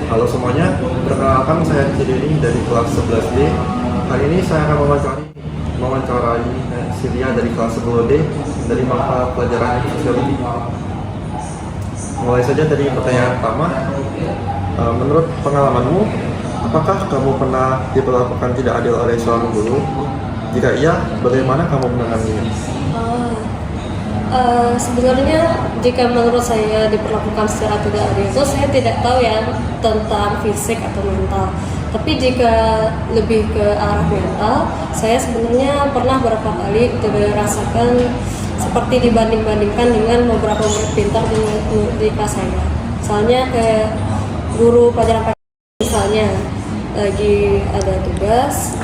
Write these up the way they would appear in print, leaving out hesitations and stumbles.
Halo semuanya, perkenalkan saya Cideni dari kelas 11D. Kali ini saya akan mewawancarai Silia dari kelas 10D dari mata pelajaran sosiologi. Mulai saja dari pertanyaan pertama. Menurut pengalamanmu, apakah kamu pernah diperlakukan tidak adil oleh seorang guru? Jika iya, bagaimana kamu menanganinya? Sebenarnya jika menurut saya diperlakukan secara tidak adil itu saya tidak tahu ya tentang fisik atau mental. Tapi jika lebih ke arah mental, saya sebenarnya pernah beberapa kali merasakan seperti dibanding-bandingkan dengan beberapa murid pintar di kelas saya. Misalnya kayak guru pelajaran misalnya lagi ada tugas.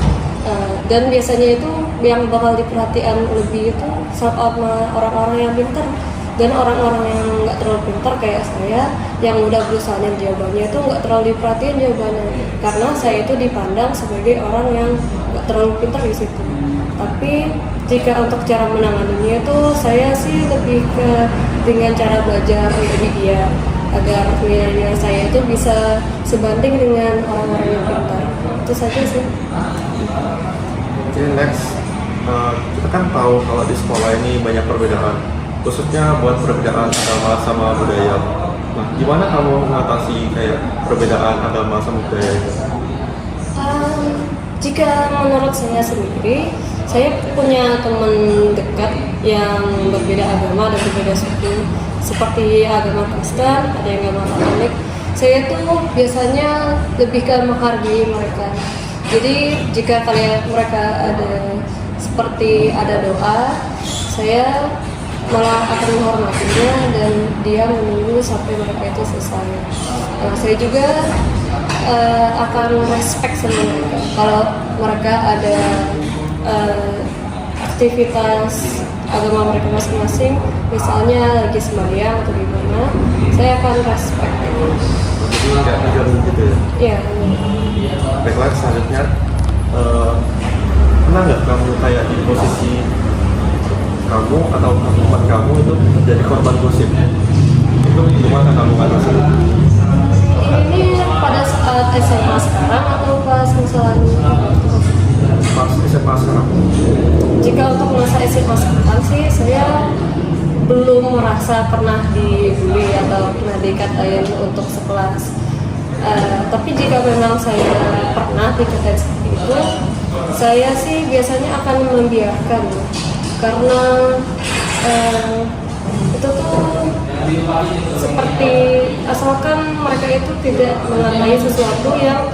Dan biasanya itu yang bakal diperhatikan lebih itu sama orang-orang yang pintar, dan orang-orang yang nggak terlalu pintar kayak saya yang udah berusaha jawabannya itu nggak terlalu diperhatiin jawabannya, karena saya itu dipandang sebagai orang yang nggak terlalu pintar di situ. Tapi jika untuk cara menanganinya itu saya sih lebih ke dengan cara belajar dari dia agar nilai saya itu bisa sebanding dengan orang-orang yang pintar. Itu saja sih. Oke, next. Kita kan tahu kalau di sekolah ini banyak perbedaan, khususnya buat perbedaan agama sama budaya. Nah, gimana kamu mengatasi kayak perbedaan agama sama budaya itu? Jika menurut saya sendiri, saya punya teman dekat yang berbeda agama dan berbeda suku, seperti agama Kristen, ada yang agama Katolik. Saya tuh biasanya lebih ke menghargai mereka. Jadi jika mereka ada seperti ada doa, saya malah akan menghormatinya dan dia menunggu sampai mereka itu selesai. Saya juga akan respect sama mereka. Kalau mereka ada aktivitas agama mereka masing-masing, misalnya lagi sembahyang atau gimana, saya akan respect. Jadi nggak ngejauhin gitu ya? Iya. Baiklah, selanjutnya pernah nggak kamu kayak di posisi kamu atau teman kamu itu jadi korban gosip? Itu gimana kamu ngatasin? Ini pada saat SMA sekarang atau pas misalnya? Pas SMA sekarang. Jika untuk masa SMA sekarang sih saya belum merasa pernah dibully atau pernah dikatain untuk sekelas. Tapi jika memang saya pernah dikatain seperti itu, saya sih biasanya akan membiarkan, karena itu tuh seperti asalkan mereka itu tidak mengatai sesuatu yang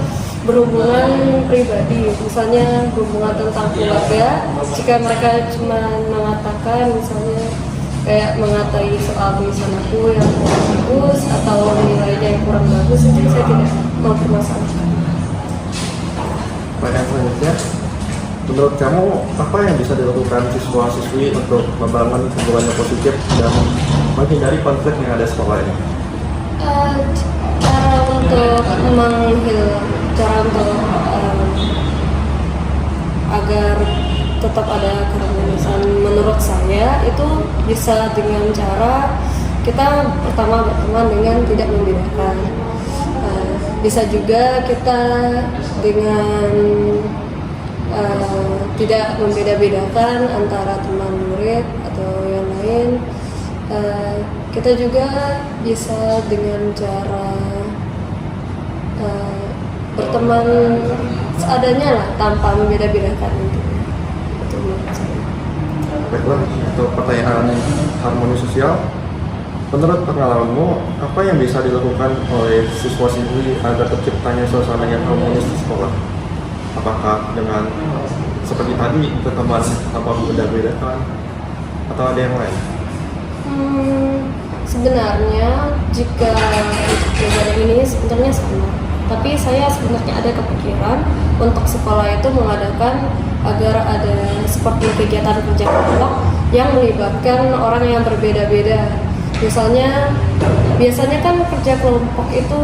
berhubungan pribadi, misalnya berhubungan tentang keluarga. Jika mereka cuma mengatakan misalnya kayak mengatai soal tulisan aku yang kurang bagus atau nilainya yang kurang bagus, itu saya tidak mau permasalahkan. Pertanyaan selanjutnya, menurut kamu apa yang bisa dilakukan siswa-siswi untuk membangun hubungan yang positif dan menghindari konflik yang ada di sekolah ini? Cara untuk agar tetap ada keharmonisan menurut saya itu bisa dengan cara kita pertama berteman dengan tidak membedakan. Bisa juga kita dengan tidak membeda-bedakan antara teman murid atau yang lain. Kita juga bisa dengan cara berteman seadanya lah, tanpa membeda-bedakan itu menurut saya. Baiklah, untuk pertanyaan harmoni sosial, menurut pengalamanmu, apa yang bisa dilakukan oleh siswa-siswi agar terciptanya suasana yang harmonis di sekolah? Apakah dengan seperti tadi berteman tanpa membeda-bedakan atau ada yang lain? Sebenarnya jika pelajaran ini sebenarnya sama, tapi saya sebenarnya ada kepikiran untuk sekolah itu mengadakan agar ada seperti kegiatan kerja kelompok yang melibatkan orang yang berbeda-beda. Misalnya biasanya kan kerja kelompok itu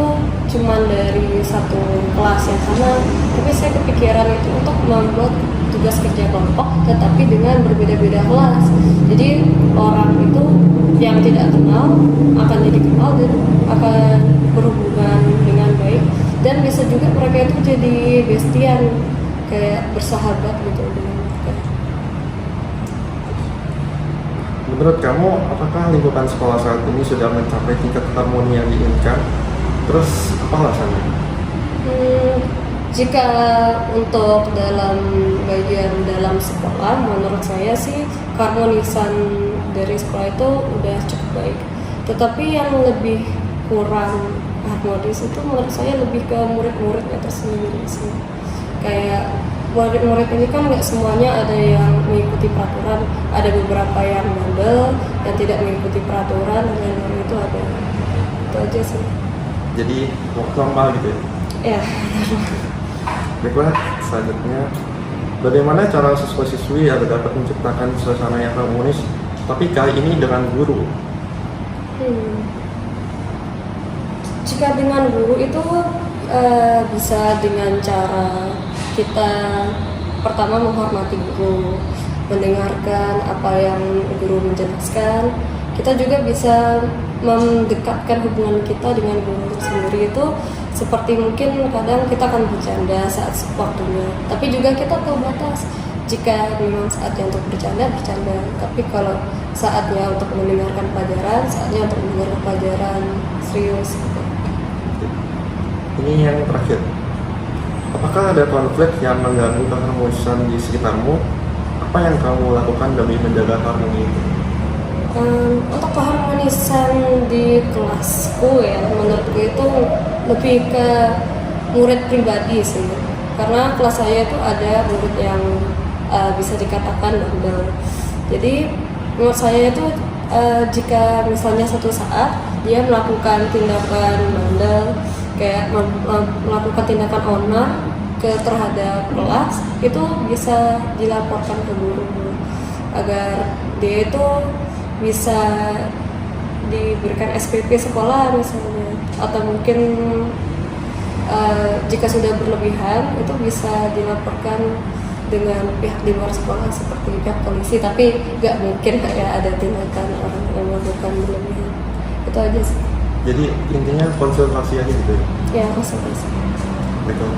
cuma dari satu kelas yang sama, tapi saya kepikiran itu untuk membuat tugas kerja kelompok tetapi dengan berbeda-beda kelas. Jadi orang itu yang tidak kenal akan jadi kenal dan akan berhubungan dengan baik juga mereka itu jadi bestian, kayak bersahabat gitu dengan mereka. Menurut kamu, apakah lingkungan sekolah saat ini sudah mencapai tingkat harmoni yang diinginkan? Terus apa alasannya? Jika untuk dalam bagian dalam sekolah, menurut saya sih keharmonisan dari sekolah itu udah cukup baik. Tetapi yang lebih kurang harmonis itu menurut saya lebih ke murid-muridnya tersendiri sih. Kayak murid-murid ini kan nggak semuanya ada yang mengikuti peraturan, ada beberapa yang bandel, yang tidak mengikuti peraturan, dan lain-lain itu ada. Itu aja sih. Jadi normal gitu ya? Ya. Baiklah, selanjutnya, bagaimana cara siswa-siswi agar dapat menciptakan suasana yang harmonis, tapi kali ini dengan guru? Jika dengan guru itu bisa dengan cara kita pertama menghormati guru, mendengarkan apa yang guru menjelaskan. Kita juga bisa mendekatkan hubungan kita dengan guru sendiri itu seperti mungkin kadang kita akan bercanda saat waktunya, tapi juga kita tahu batas. Jika memang saatnya untuk bercanda, tapi kalau saatnya untuk mendengarkan pelajaran, saatnya untuk mendengarkan pelajaran serius gitu. Ini yang terakhir, apakah ada konflik yang mengganggu keharmonisan di sekitarmu? Apa yang kamu lakukan demi menjaga harmoni itu? Untuk keharmonisan di kelasku ya, menurutku itu lebih ke murid pribadi sih. Karena kelas saya itu ada murid yang bisa dikatakan bandel. Jadi menurut saya itu jika misalnya suatu saat dia melakukan tindakan bandel, kayak melakukan tindakan onar terhadap kelas, itu bisa dilaporkan ke guru agar dia itu bisa diberikan SPP sekolah misalnya, atau mungkin jika sudah berlebihan itu bisa dilaporkan dengan pihak di luar sekolah seperti pihak polisi, tapi nggak mungkin kayak ada tindakan orang yang melakukan berlebihan. Itu aja sih. Jadi intinya konsultasi aja gitu Ya, konsultasi. betul.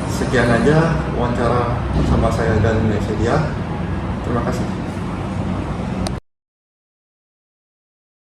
Sekian aja wawancara sama saya dan Mesedia. Terima kasih.